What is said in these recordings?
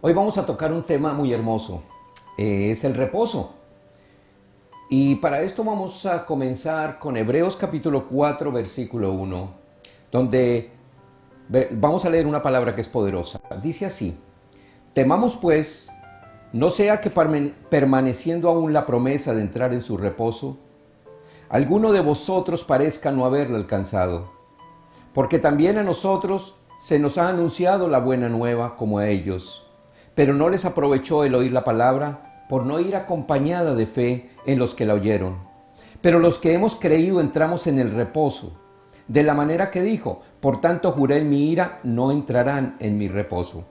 Hoy vamos a tocar un tema muy hermoso, es el reposo. Y para esto vamos a comenzar con Hebreos capítulo 4, versículo 1, donde vamos a leer una palabra que es poderosa. Dice así: temamos pues, no sea que permaneciendo aún la promesa de entrar en su reposo, alguno de vosotros parezca no haberla alcanzado. Porque también a nosotros se nos ha anunciado la buena nueva como a ellos, pero no les aprovechó el oír la palabra por no ir acompañada de fe en los que la oyeron. Pero los que hemos creído entramos en el reposo, de la manera que dijo: por tanto juré en mi ira, no entrarán en mi reposo.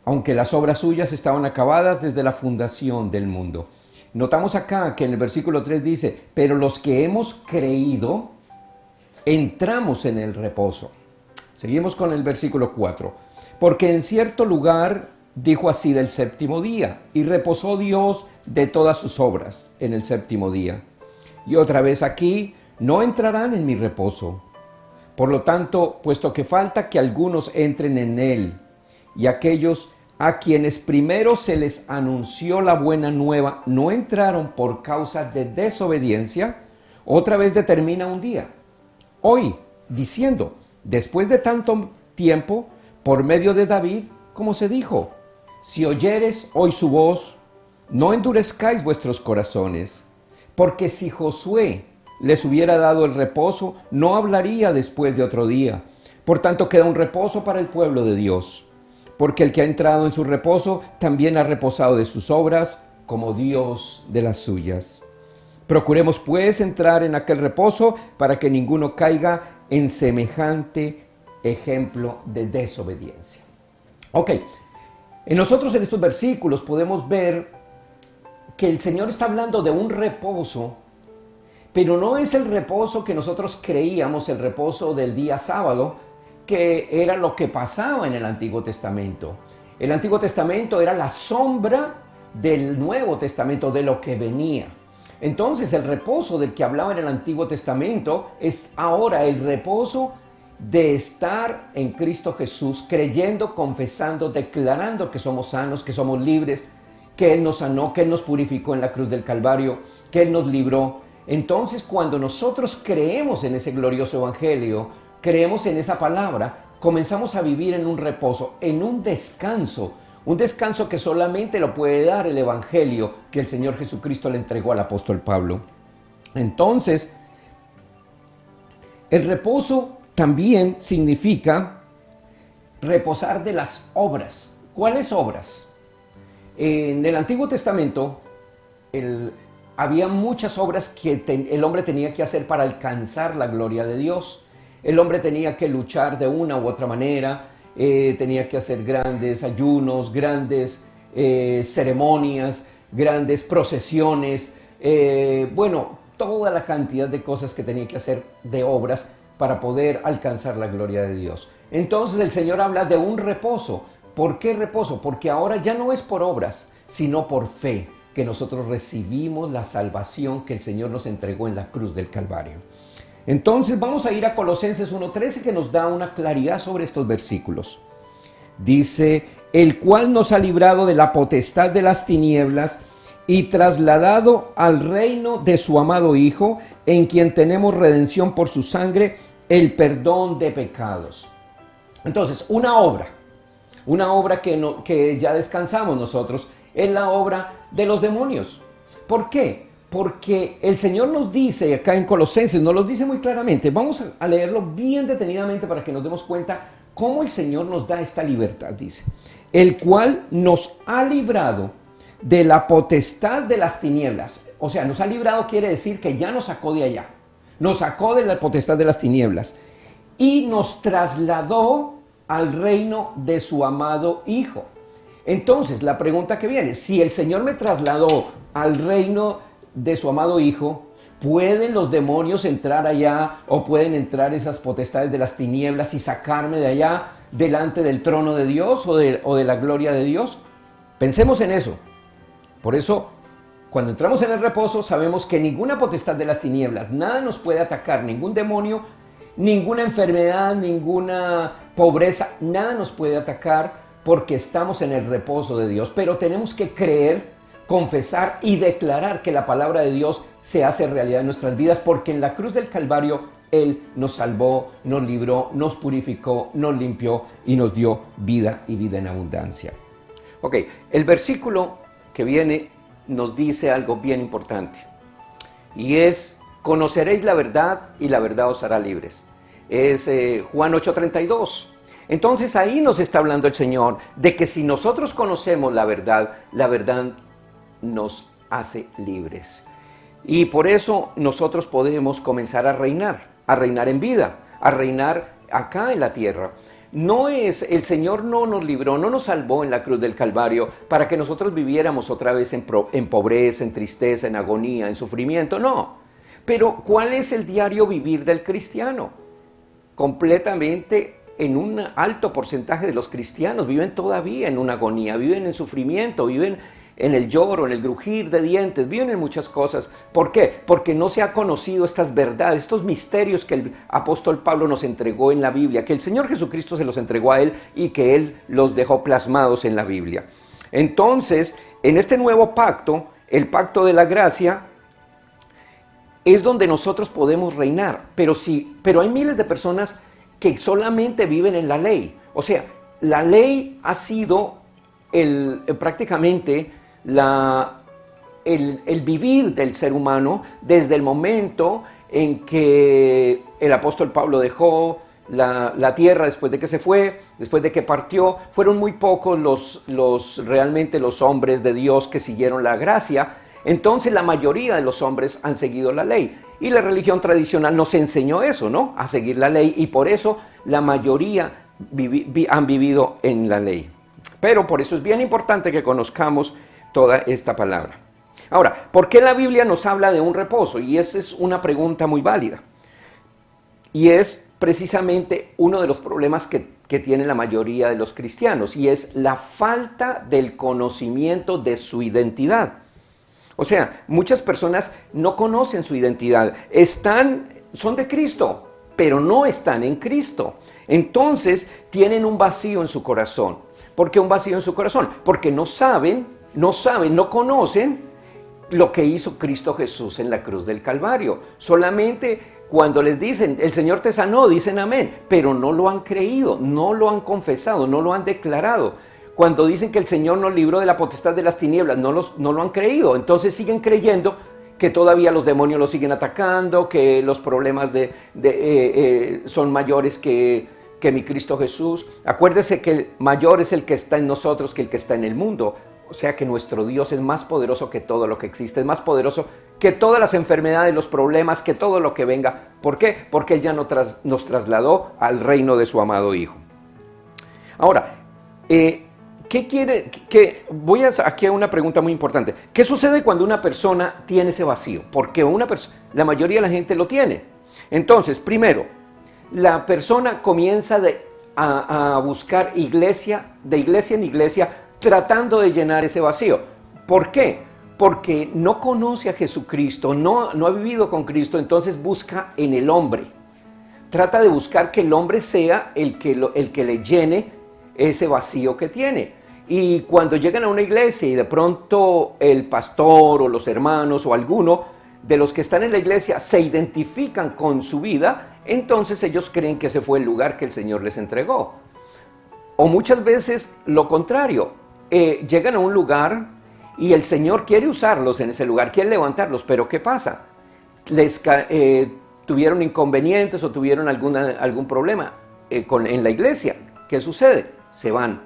Aunque las obras suyas estaban acabadas desde la fundación del mundo. Notamos acá que en el versículo 3 dice: pero los que hemos creído entramos en el reposo. Seguimos con el versículo 4. Porque en cierto lugar dijo así del séptimo día, y reposó Dios de todas sus obras en el séptimo día. Y otra vez aquí: no entrarán en mi reposo. Por lo tanto, puesto que falta que algunos entren en él, y aquellos a quienes primero se les anunció la buena nueva no entraron por causa de desobediencia, otra vez determina un día, hoy, diciendo: después de tanto tiempo, por medio de David, como se dijo: si oyeres hoy su voz, no endurezcáis vuestros corazones, porque si Josué les hubiera dado el reposo, no hablaría después de otro día. Por tanto, queda un reposo para el pueblo de Dios, porque el que ha entrado en su reposo también ha reposado de sus obras, como Dios de las suyas. Procuremos pues entrar en aquel reposo para que ninguno caiga en semejante ejemplo de desobediencia. Ok, nosotros en estos versículos podemos ver que el Señor está hablando de un reposo, pero no es el reposo que nosotros creíamos, el reposo del día sábado, que era lo que pasaba en el Antiguo Testamento. El Antiguo Testamento era la sombra del Nuevo Testamento, de lo que venía. Entonces el reposo del que hablaba en el Antiguo Testamento es ahora el reposo de estar en Cristo Jesús, creyendo, confesando, declarando que somos sanos, que somos libres, que Él nos sanó, que Él nos purificó en la cruz del Calvario, que Él nos libró. Entonces, cuando nosotros creemos en ese glorioso evangelio, creemos en esa palabra, comenzamos a vivir en un reposo, en un descanso que solamente lo puede dar el evangelio que el Señor Jesucristo le entregó al apóstol Pablo. Entonces, el reposo también significa reposar de las obras. ¿Cuáles obras? En el Antiguo Testamento había muchas obras que el hombre tenía que hacer para alcanzar la gloria de Dios. El hombre tenía que luchar de una u otra manera, tenía que hacer grandes ayunos, grandes ceremonias, grandes procesiones, toda la cantidad de cosas que tenía que hacer de obras para poder alcanzar la gloria de Dios. Entonces el Señor habla de un reposo. ¿Por qué reposo? Porque ahora ya no es por obras, sino por fe, que nosotros recibimos la salvación que el Señor nos entregó en la cruz del Calvario. Entonces vamos a ir a Colosenses 1:13, que nos da una claridad sobre estos versículos. Dice: el cual nos ha librado de la potestad de las tinieblas y trasladado al reino de su amado Hijo, en quien tenemos redención por su sangre, el perdón de pecados. Entonces, una obra que ya descansamos nosotros, es la obra de los demonios. ¿Por qué? Porque el Señor nos dice acá en Colosenses, nos lo dice muy claramente. Vamos a leerlo bien detenidamente para que nos demos cuenta cómo el Señor nos da esta libertad. Dice: el cual nos ha librado de la potestad de las tinieblas. O sea, nos ha librado quiere decir que ya nos sacó de allá. Nos sacó de la potestad de las tinieblas y nos trasladó al reino de su amado Hijo. Entonces, la pregunta que viene: si el Señor me trasladó al reino de su amado Hijo, ¿pueden los demonios entrar allá o pueden entrar esas potestades de las tinieblas y sacarme de allá delante del trono de Dios o de la gloria de Dios? Pensemos en eso. Por eso, cuando entramos en el reposo, sabemos que ninguna potestad de las tinieblas, nada nos puede atacar, ningún demonio, ninguna enfermedad, ninguna pobreza, nada nos puede atacar, porque estamos en el reposo de Dios. Pero tenemos que creer, confesar y declarar que la palabra de Dios se hace realidad en nuestras vidas, porque en la cruz del Calvario Él nos salvó, nos libró, nos purificó, nos limpió y nos dio vida y vida en abundancia. Ok, el versículo que viene nos dice algo bien importante y es: conoceréis la verdad y la verdad os hará libres. Es Juan 8:32. Entonces ahí nos está hablando el Señor de que si nosotros conocemos la verdad nos hace libres. Y por eso nosotros podemos comenzar a reinar en vida, a reinar acá en la tierra. El Señor no nos libró, no nos salvó en la cruz del Calvario para que nosotros viviéramos otra vez en pobreza, en tristeza, en agonía, en sufrimiento, no. Pero ¿cuál es el diario vivir del cristiano? Completamente, en un alto porcentaje de los cristianos viven todavía en una agonía, viven en sufrimiento, viven en el lloro, en el crujir de dientes, viven en muchas cosas. ¿Por qué? Porque no se ha conocido estas verdades, estos misterios que el apóstol Pablo nos entregó en la Biblia, que el Señor Jesucristo se los entregó a Él y que Él los dejó plasmados en la Biblia. Entonces, en este nuevo pacto, el pacto de la gracia, es donde nosotros podemos reinar. Pero hay miles de personas que solamente viven en la ley. O sea, la ley ha sido prácticamente el vivir del ser humano desde el momento en que el apóstol Pablo dejó la tierra después de que se fue, después de que partió. Fueron muy pocos realmente los hombres de Dios que siguieron la gracia. Entonces la mayoría de los hombres han seguido la ley. Y la religión tradicional nos enseñó eso, ¿no? A seguir la ley. Y por eso la mayoría han vivido en la ley. Pero por eso es bien importante que conozcamos toda esta palabra. Ahora, ¿por qué la Biblia nos habla de un reposo? Y esa es una pregunta muy válida. Y es precisamente uno de los problemas que tiene la mayoría de los cristianos, y es la falta del conocimiento de su identidad. O sea, muchas personas no conocen su identidad, son de Cristo, pero no están en Cristo. Entonces tienen un vacío en su corazón. ¿Por qué un vacío en su corazón? Porque no conocen lo que hizo Cristo Jesús en la cruz del Calvario. Solamente cuando les dicen, el Señor te sanó, dicen amén, pero no lo han creído, no lo han confesado, no lo han declarado. Cuando dicen que el Señor nos libró de la potestad de las tinieblas, no lo han creído. Entonces siguen creyendo que todavía los demonios los siguen atacando, que los problemas son mayores que mi Cristo Jesús. Acuérdese que el mayor es el que está en nosotros que el que está en el mundo. O sea que nuestro Dios es más poderoso que todo lo que existe, es más poderoso que todas las enfermedades, los problemas, que todo lo que venga. ¿Por qué? Porque Él ya nos trasladó al reino de su amado Hijo. Ahora, voy aquí a una pregunta muy importante. ¿Qué sucede cuando una persona tiene ese vacío? Porque la mayoría de la gente lo tiene. Entonces, primero, la persona comienza a buscar de iglesia en iglesia, tratando de llenar ese vacío. ¿Por qué? Porque no conoce a Jesucristo, no ha vivido con Cristo, entonces busca en el hombre. Trata de buscar que el hombre sea el que le llene ese vacío que tiene. Y cuando llegan a una iglesia y de pronto el pastor o los hermanos o alguno de los que están en la iglesia se identifican con su vida, entonces ellos creen que ese fue el lugar que el Señor les entregó. O muchas veces lo contrario, llegan a un lugar y el Señor quiere usarlos en ese lugar, quiere levantarlos, pero ¿qué pasa? Tuvieron inconvenientes o tuvieron algún problema en la iglesia. ¿Qué sucede? Se van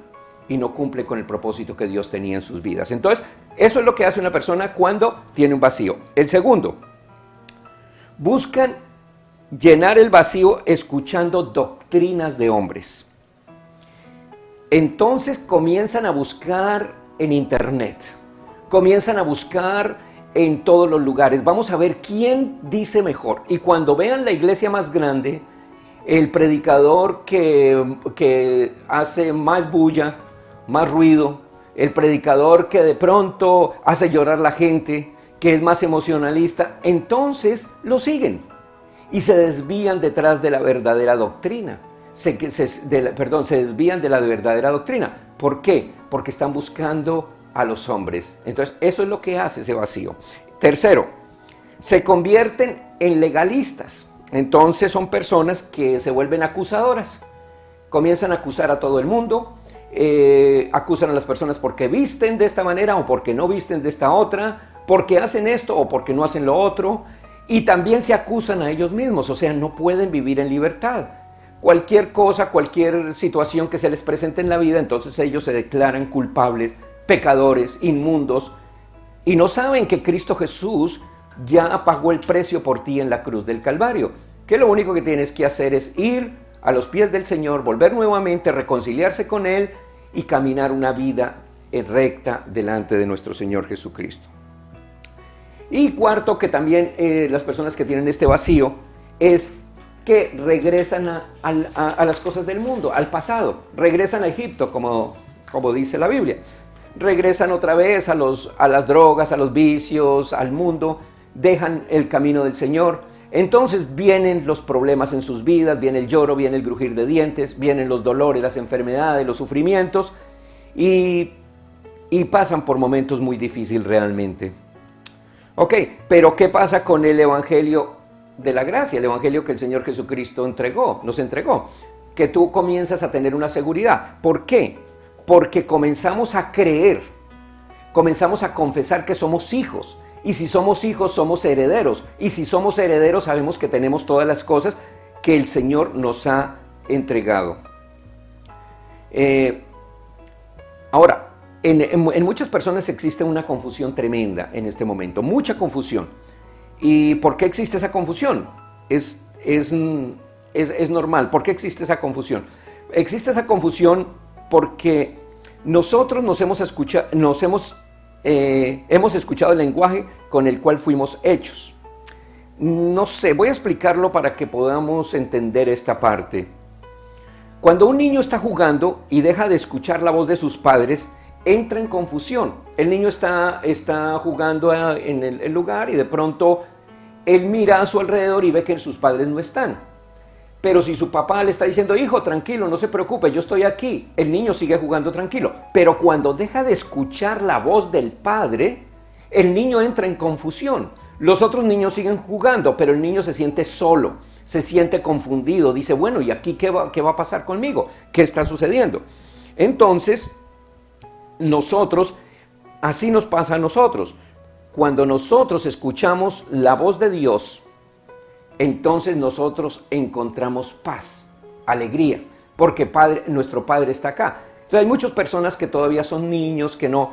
y no cumple con el propósito que Dios tenía en sus vidas. Entonces, eso es lo que hace una persona cuando tiene un vacío. El segundo, buscan llenar el vacío escuchando doctrinas de hombres. Entonces comienzan a buscar en internet, comienzan a buscar en todos los lugares. Vamos a ver quién dice mejor. Y cuando vean la iglesia más grande, el predicador que hace más bulla, más ruido, el predicador que de pronto hace llorar a la gente, que es más emocionalista, entonces lo siguen y se desvían detrás de la verdadera doctrina. Se desvían de la verdadera doctrina. ¿Por qué? Porque están buscando a los hombres. Entonces, eso es lo que hace ese vacío. Tercero, se convierten en legalistas. Entonces son personas que se vuelven acusadoras. Comienzan a acusar a todo el mundo, acusan a las personas porque visten de esta manera o porque no visten de esta otra, porque hacen esto o porque no hacen lo otro, y también se acusan a ellos mismos, o sea, no pueden vivir en libertad. Cualquier cosa, cualquier situación que se les presente en la vida, entonces ellos se declaran culpables, pecadores, inmundos, y no saben que Cristo Jesús ya pagó el precio por ti en la cruz del Calvario, que lo único que tienes que hacer es ir a los pies del Señor, volver nuevamente, reconciliarse con Él y caminar una vida recta delante de nuestro Señor Jesucristo. Y cuarto, que también las personas que tienen este vacío es que regresan a las cosas del mundo, al pasado, regresan a Egipto, como dice la Biblia. Regresan otra vez a las drogas, a los vicios, al mundo, dejan el camino del Señor. Entonces vienen los problemas en sus vidas, viene el lloro, viene el crujir de dientes, vienen los dolores, las enfermedades, los sufrimientos y pasan por momentos muy difíciles realmente. Ok, pero ¿qué pasa con el Evangelio de la gracia? El Evangelio que el Señor Jesucristo nos entregó. Que tú comienzas a tener una seguridad. ¿Por qué? Porque comenzamos a creer, comenzamos a confesar que somos hijos. Y si somos hijos, somos herederos. Y si somos herederos, sabemos que tenemos todas las cosas que el Señor nos ha entregado. Ahora, en muchas personas existe una confusión tremenda en este momento, mucha confusión. ¿Y por qué existe esa confusión? Es normal. ¿Por qué existe esa confusión? Existe esa confusión porque nosotros hemos escuchado el lenguaje con el cual fuimos hechos. No sé, voy a explicarlo para que podamos entender esta parte. Cuando un niño está jugando y deja de escuchar la voz de sus padres, entra en confusión. El niño está jugando en el lugar y de pronto él mira a su alrededor y ve que sus padres no están. Pero si su papá le está diciendo, hijo, tranquilo, no se preocupe, yo estoy aquí, el niño sigue jugando tranquilo. Pero cuando deja de escuchar la voz del padre, el niño entra en confusión. Los otros niños siguen jugando, pero el niño se siente solo, se siente confundido. Dice, bueno, ¿y aquí qué va a pasar conmigo? ¿Qué está sucediendo? Entonces, así nos pasa a nosotros. Cuando nosotros escuchamos la voz de Dios, entonces nosotros encontramos paz, alegría, porque nuestro Padre está acá. Entonces hay muchas personas que todavía son niños, que no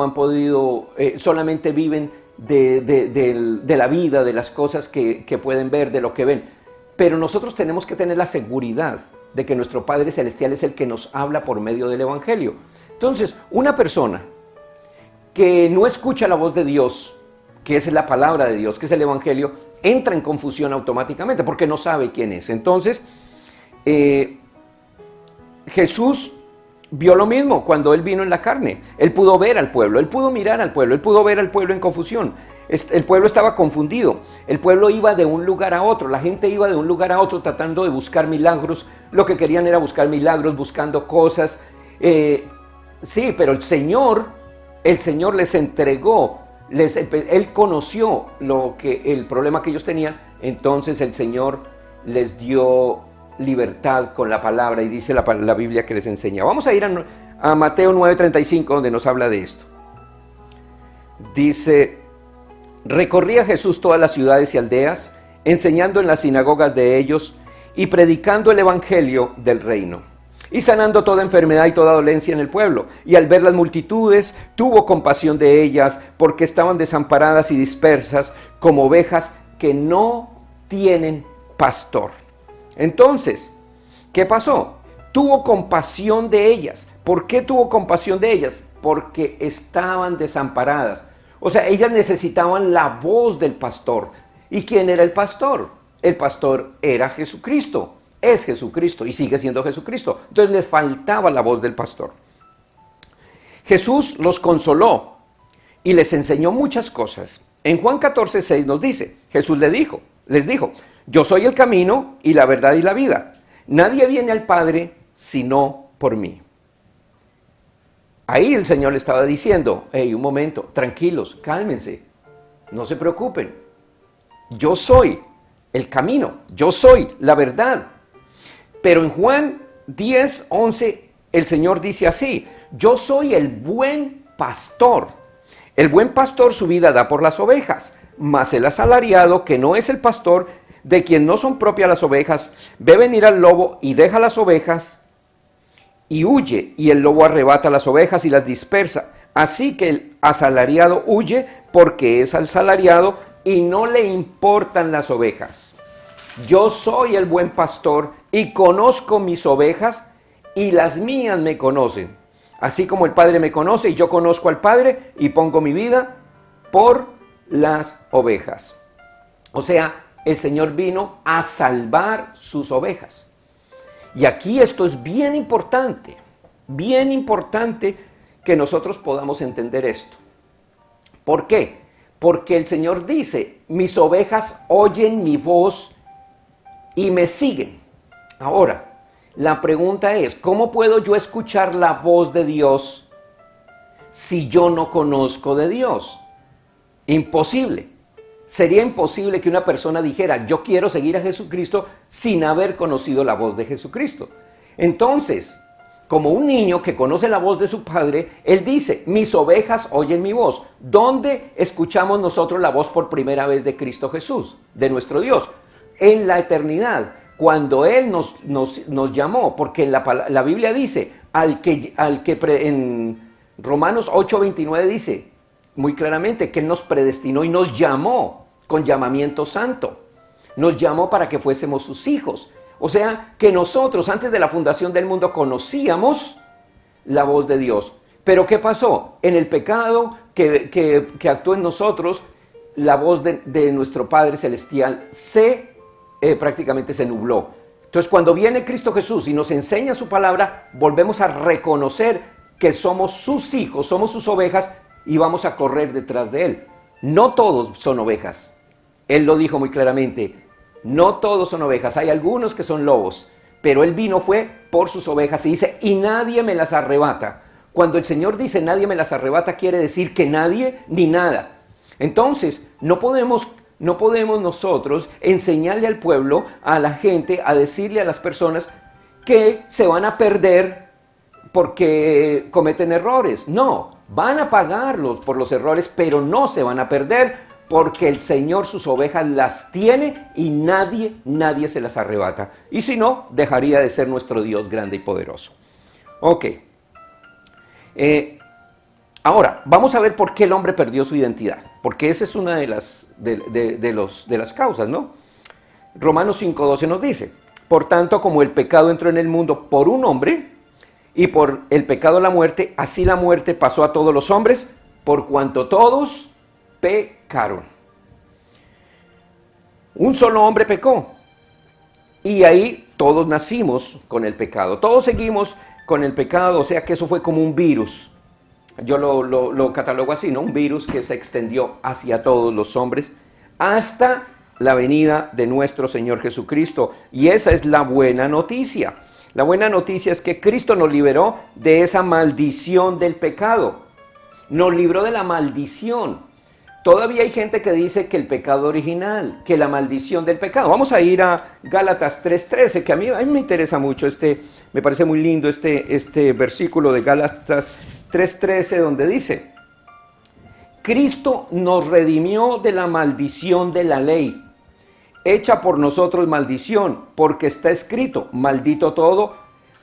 han podido, solamente viven de la vida, de las cosas que pueden ver, de lo que ven. Pero nosotros tenemos que tener la seguridad de que nuestro Padre Celestial es el que nos habla por medio del Evangelio. Entonces, una persona que no escucha la voz de Dios, que es la palabra de Dios, que es el Evangelio, entra en confusión automáticamente porque no sabe quién es. Entonces, Jesús vio lo mismo cuando Él vino en la carne. Él pudo ver al pueblo, Él pudo mirar al pueblo, Él pudo ver al pueblo en confusión. El pueblo estaba confundido, el pueblo iba de un lugar a otro, la gente iba de un lugar a otro tratando de buscar milagros. Lo que querían era buscar milagros, buscando cosas. Sí, pero el Señor les entregó. Él conoció el problema que ellos tenían, entonces el Señor les dio libertad con la palabra y dice la Biblia que les enseña. Vamos a ir a Mateo 9:35 donde nos habla de esto. Dice, recorría Jesús todas las ciudades y aldeas, enseñando en las sinagogas de ellos y predicando el evangelio del reino. Y sanando toda enfermedad y toda dolencia en el pueblo. Y al ver las multitudes, tuvo compasión de ellas, porque estaban desamparadas y dispersas, como ovejas que no tienen pastor. Entonces, ¿qué pasó? Tuvo compasión de ellas. ¿Por qué tuvo compasión de ellas? Porque estaban desamparadas. O sea, ellas necesitaban la voz del pastor. ¿Y quién era el pastor? El pastor era Jesucristo. Es Jesucristo y sigue siendo Jesucristo. Entonces les faltaba la voz del pastor. Jesús los consoló y les enseñó muchas cosas. En Juan 14:6 nos dice, Jesús les dijo, yo soy el camino y la verdad y la vida. Nadie viene al Padre sino por mí. Ahí el Señor le estaba diciendo, hey, un momento, tranquilos, cálmense, no se preocupen. Yo soy el camino, yo soy la verdad. Pero en Juan 10:11 el Señor dice así, yo soy el buen pastor. El buen pastor su vida da por las ovejas, mas el asalariado, que no es el pastor, de quien no son propias las ovejas, ve venir al lobo y deja las ovejas y huye, y el lobo arrebata las ovejas y las dispersa. Así que el asalariado huye porque es asalariado y no le importan las ovejas. Yo soy el buen pastor y conozco mis ovejas y las mías me conocen. Así como el Padre me conoce y yo conozco al Padre y pongo mi vida por las ovejas. O sea, el Señor vino a salvar sus ovejas. Y aquí esto es bien importante que nosotros podamos entender esto. ¿Por qué? Porque el Señor dice, mis ovejas oyen mi voz y me siguen. Ahora, la pregunta es, ¿cómo puedo yo escuchar la voz de Dios si yo no conozco de Dios? Imposible. Sería imposible que una persona dijera, yo quiero seguir a Jesucristo sin haber conocido la voz de Jesucristo. Entonces, como un niño que conoce la voz de su padre, él dice, mis ovejas oyen mi voz. ¿Dónde escuchamos nosotros la voz por primera vez de Cristo Jesús, de nuestro Dios? En la eternidad, cuando Él nos llamó, porque la Biblia dice, en Romanos 8:29 dice muy claramente que Él nos predestinó y nos llamó con llamamiento santo. Nos llamó para que fuésemos sus hijos. O sea, que nosotros antes de la fundación del mundo conocíamos la voz de Dios. Pero ¿qué pasó? En el pecado que actuó en nosotros, la voz de nuestro Padre Celestial prácticamente se nubló. Entonces, cuando viene Cristo Jesús y nos enseña su palabra, volvemos a reconocer que somos sus hijos, somos sus ovejas y vamos a correr detrás de Él. No todos son ovejas. Él lo dijo muy claramente. No todos son ovejas. Hay algunos que son lobos. Pero Él vino fue por sus ovejas y dice, y nadie me las arrebata. Cuando el Señor dice nadie me las arrebata, quiere decir que nadie ni nada. Entonces, no podemos nosotros enseñarle al pueblo, a la gente, a decirle a las personas que se van a perder porque cometen errores. No, van a pagarlos por los errores, pero no se van a perder porque el Señor sus ovejas las tiene y nadie se las arrebata. Y si no, dejaría de ser nuestro Dios grande y poderoso. Ok. Ahora, vamos a ver por qué el hombre perdió su identidad. Porque esa es una de las causas, ¿no? Romanos 5:12 nos dice, por tanto, como el pecado entró en el mundo por un hombre, y por el pecado la muerte, así la muerte pasó a todos los hombres, por cuanto todos pecaron. Un solo hombre pecó. Y ahí todos nacimos con el pecado. Todos seguimos con el pecado, o sea que eso fue como un virus. Yo lo catalogo así, ¿no? Un virus que se extendió hacia todos los hombres hasta la venida de nuestro Señor Jesucristo. Y esa es la buena noticia. La buena noticia es que Cristo nos liberó de esa maldición del pecado. Nos libró de la maldición. Todavía hay gente que dice que el pecado original, que la maldición del pecado. Vamos a ir a Gálatas 3:13, que a mí me interesa mucho, me parece muy lindo este versículo de Gálatas 3:13, donde dice, Cristo nos redimió de la maldición de la ley, hecha por nosotros maldición, porque está escrito, maldito todo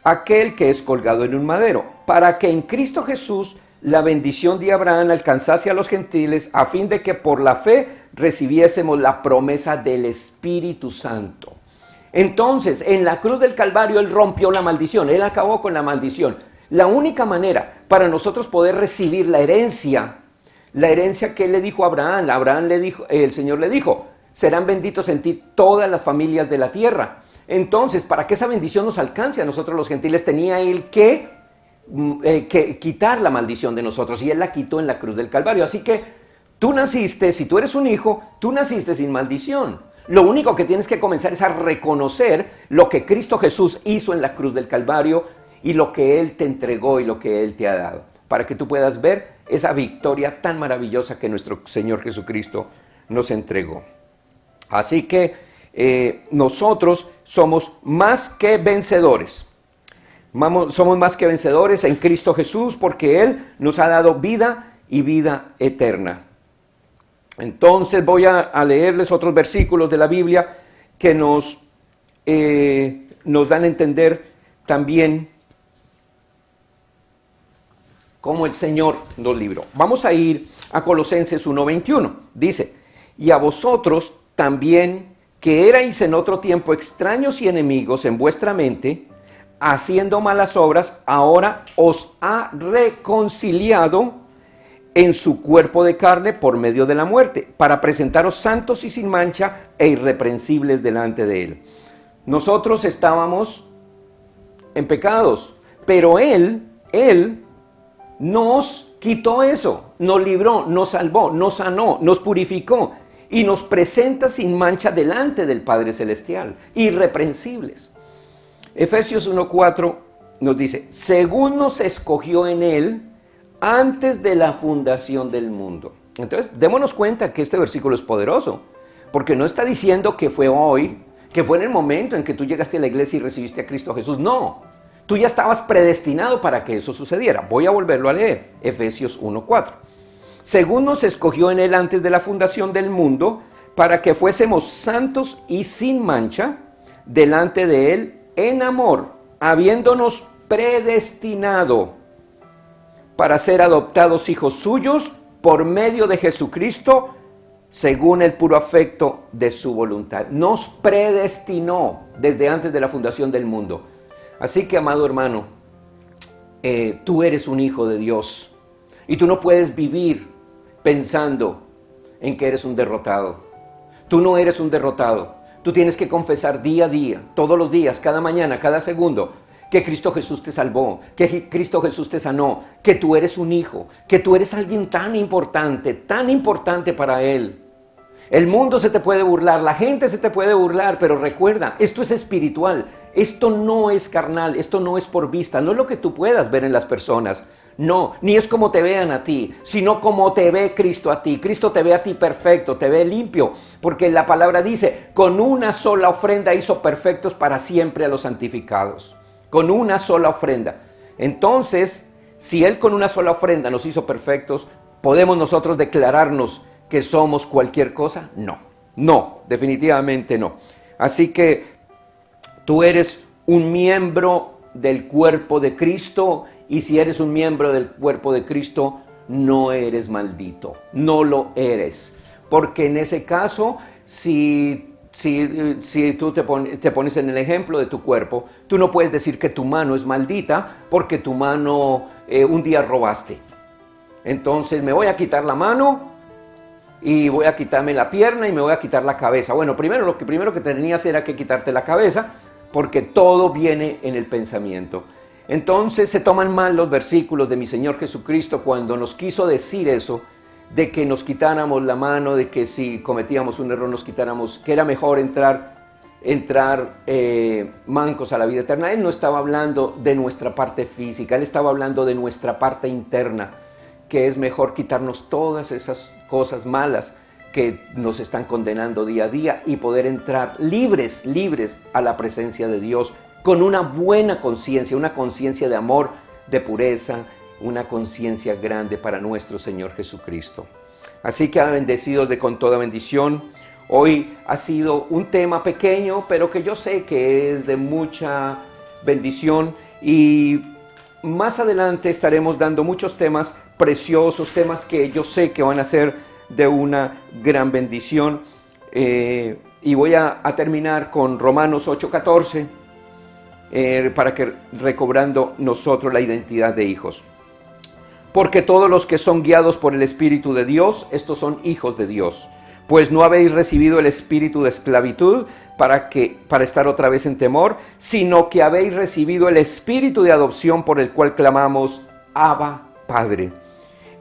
aquel que es colgado en un madero, para que en Cristo Jesús la bendición de Abraham alcanzase a los gentiles, a fin de que por la fe recibiésemos la promesa del Espíritu Santo. Entonces, en la cruz del Calvario, Él rompió la maldición, Él acabó con la maldición. La única manera para nosotros poder recibir la herencia que Él le dijo a Abraham, el Señor le dijo, serán benditos en ti todas las familias de la tierra. Entonces, para que esa bendición nos alcance a nosotros los gentiles, tenía Él que quitar la maldición de nosotros, y Él la quitó en la cruz del Calvario. Así que tú naciste, si tú eres un hijo, tú naciste sin maldición. Lo único que tienes que comenzar es a reconocer lo que Cristo Jesús hizo en la cruz del Calvario y lo que Él te entregó y lo que Él te ha dado. para que tú puedas ver esa victoria tan maravillosa que nuestro Señor Jesucristo nos entregó. Así que nosotros somos más que vencedores. Somos más que vencedores en Cristo Jesús porque Él nos ha dado vida y vida eterna. Entonces voy a leerles otros versículos de la Biblia que nos dan a entender también cómo el Señor nos libró. Vamos a ir a Colosenses 1:21. Dice, y a vosotros también, que erais en otro tiempo extraños y enemigos en vuestra mente, haciendo malas obras, ahora os ha reconciliado en su cuerpo de carne por medio de la muerte, para presentaros santos y sin mancha e irreprensibles delante de Él. Nosotros estábamos en pecados, pero Él nos quitó eso, nos libró, nos salvó, nos sanó, nos purificó y nos presenta sin mancha delante del Padre Celestial, irreprensibles. Efesios 1:4 nos dice, según nos escogió en Él antes de la fundación del mundo. Entonces, démonos cuenta que este versículo es poderoso, porque no está diciendo que fue hoy, que fue en el momento en que tú llegaste a la iglesia y recibiste a Cristo Jesús. No, tú ya estabas predestinado para que eso sucediera. Voy a volverlo a leer, Efesios 1:4. Según nos escogió en Él antes de la fundación del mundo, para que fuésemos santos y sin mancha delante de Él en amor, habiéndonos predestinado para ser adoptados hijos suyos por medio de Jesucristo, según el puro afecto de su voluntad. Nos predestinó desde antes de la fundación del mundo. Así que, amado hermano, tú eres un hijo de Dios y tú no puedes vivir pensando en que eres un derrotado. Tú no eres un derrotado. Tú tienes que confesar día a día, todos los días, cada mañana, cada segundo, que Cristo Jesús te salvó, que Cristo Jesús te sanó, que tú eres un hijo, que tú eres alguien tan importante para Él. El mundo se te puede burlar, la gente se te puede burlar, pero recuerda, esto es espiritual, esto no es carnal, esto no es por vista, no es lo que tú puedas ver en las personas, no, ni es como te vean a ti, sino como te ve Cristo a ti. Cristo te ve a ti perfecto, te ve limpio, porque la palabra dice, con una sola ofrenda hizo perfectos para siempre a los santificados. Con una sola ofrenda. Entonces, si Él con una sola ofrenda nos hizo perfectos, ¿podemos nosotros declararnos que somos cualquier cosa? No, definitivamente no. Así que tú eres un miembro del cuerpo de Cristo, y si eres un miembro del cuerpo de Cristo, no eres maldito, no lo eres. Porque en ese caso, si tú te pones en el ejemplo de tu cuerpo, tú no puedes decir que tu mano es maldita porque tu mano un día robaste. Entonces me voy a quitar la mano y voy a quitarme la pierna y me voy a quitar la cabeza. Bueno, lo primero que tenías era que quitarte la cabeza, porque todo viene en el pensamiento. Entonces se toman mal los versículos de mi Señor Jesucristo cuando nos quiso decir eso, de que nos quitáramos la mano, de que si cometíamos un error nos quitáramos, que era mejor entrar mancos a la vida eterna. Él no estaba hablando de nuestra parte física, Él estaba hablando de nuestra parte interna, que es mejor quitarnos todas esas cosas malas que nos están condenando día a día y poder entrar libres a la presencia de Dios con una buena conciencia, una conciencia de amor, de pureza, una conciencia grande para nuestro Señor Jesucristo. Así que bendecidos con toda bendición. Hoy ha sido un tema pequeño, pero que yo sé que es de mucha bendición, y más adelante estaremos dando muchos temas preciosos, temas que yo sé que van a ser de una gran bendición. Y voy a terminar con Romanos 8:14, para que recobrando nosotros la identidad de hijos. Porque todos los que son guiados por el Espíritu de Dios, estos son hijos de Dios. Pues no habéis recibido el espíritu de esclavitud para estar otra vez en temor, sino que habéis recibido el espíritu de adopción por el cual clamamos, Abba, Padre.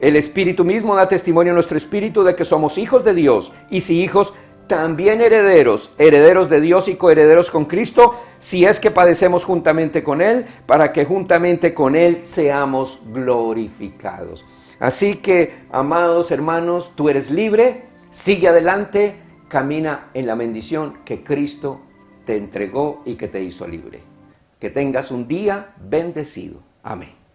El Espíritu mismo da testimonio a nuestro espíritu de que somos hijos de Dios, y si hijos, también herederos, herederos de Dios y coherederos con Cristo, si es que padecemos juntamente con Él, para que juntamente con Él seamos glorificados. Así que, amados hermanos, tú eres libre, sigue adelante, camina en la bendición que Cristo te entregó y que te hizo libre. Que tengas un día bendecido. Amén.